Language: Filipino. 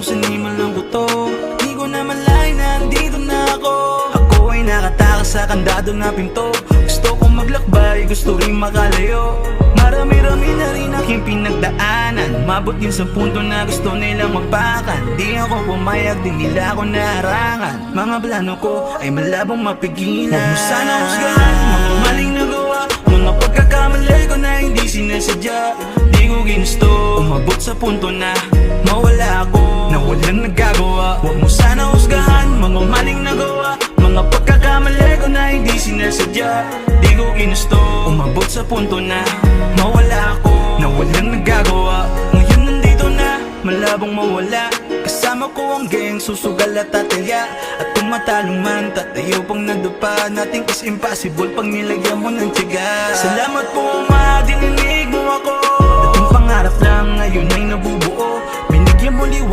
Siniman lang ko to, di ko na malay na andito na ako. Ako ay nakatakas sa kandado na pinto. Gusto kong maglakbay, gusto rin makalayo. Marami-rami na rin aking pinagdaanan. Mabot din sa punto na gusto nilang magpakan. Di ako pumayag, di nila ako naharangan. Mga plano ko ay malabong mapigilan. Huwag mo sana husgahan mga maling nagawa, mga pagkakamali ko na hindi sinasadya. Di ko ginusto umabot sa punto na mawala ako, na walang nagagawa. Huwag mo sana husgahan mga maling nagawa, mga pagkakamali ko na hindi sinasadya. Di ko ginusto umabot sa punto na mawala ako, na walang nagagawa. Ngayon nandito na, malabong mawala. Kasama ko ang gang, susugal at tatalya. At kung matalong man, tatayo pang nadapa. Nothing is impossible pag nilagyan mo ng tiyaga. Salamat po ma, dininig mo ako. Dating pangarap lang, ngayon ay nabubuo. Binigyan mo liwanag